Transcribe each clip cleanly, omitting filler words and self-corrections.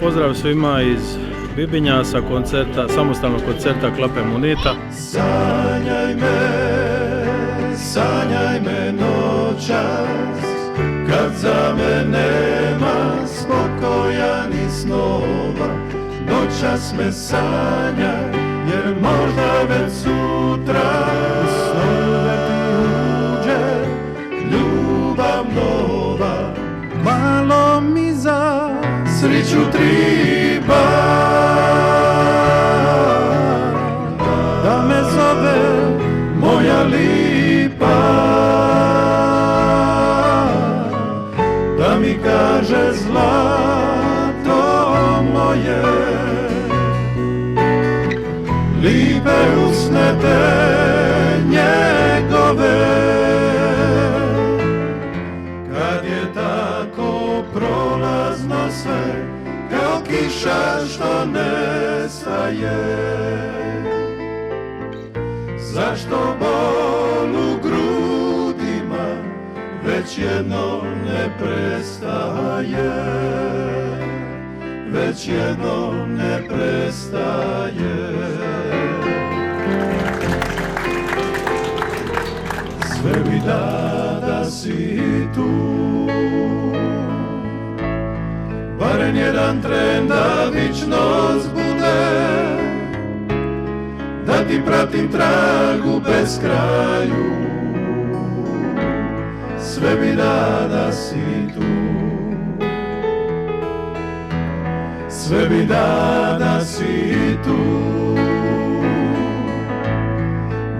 pozdrav svima iz Bibinja sa samostalnog koncerta Klape Munita. Sanjaj me noćas, kad za me nema spokoja ni snova. Noćas me sanjaj, jer možda već sutra u snove ti uđe ljubav nova. Malo mi za sriću triba, da me zove moja lipa, da mi kaže zlato moje. Lipe usne te njegove, kad je tako prolazno sve, kao kiša što nestaje. Zašto bol u grudima već jednom ne prestaje, već jednom ne prestaje. Sve mi da si tu, barem jedan tren da vičnost bude, da ti pratim tragu bez kraju. Sve mi da si tu, sve mi da si tu,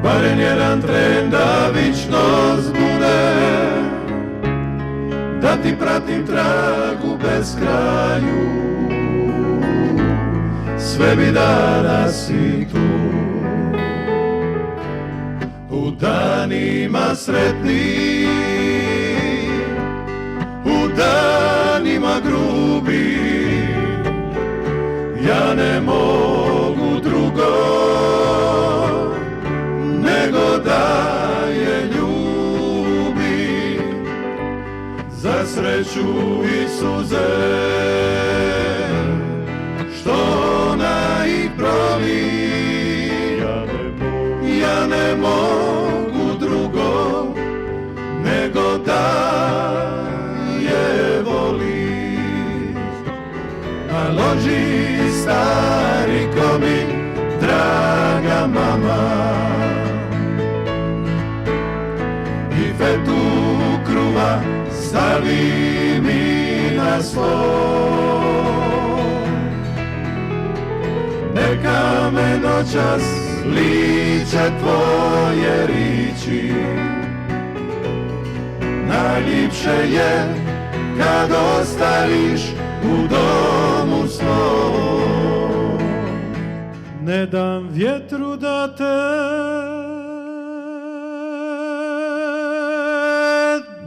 barem jedan tren da vičnost bude, da ti pratim tragu bez kraju. Sve mi da si tu, u danima sretni, u danima grubi, ja ne mogu drugo nego da je ljubim, za sreću i suze što ona ih proli. Ja ne mogu drugo nego da je volim. Na loži stari ko mi draga mama, i fetu kruva stavi mi na sto. Neka me noćas liče tvoje riči, najljepše je kad ostaviš u domu svom. Ne dam vjetru da te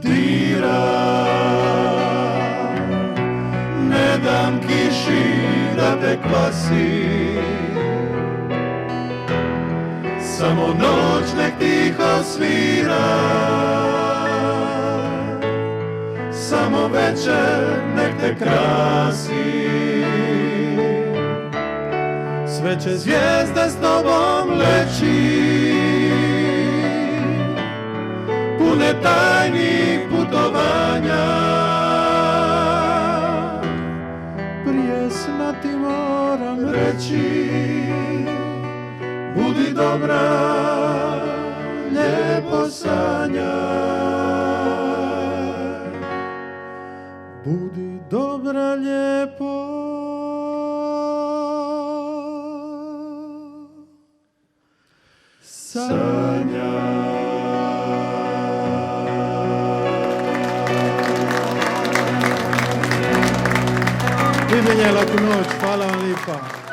dira, ne dam kiši da te kvasi, samo noć nek tiho svira, samo večer nek te krasi. Sve će zvijezde s tobom leći, pune tajnih putovanja. Prije sna ti moram reći, budi dobra, lijepo sanjaj. Budi dobra, lijepo sanjaj. Bibinja, laku noć, hvala vam lijepa.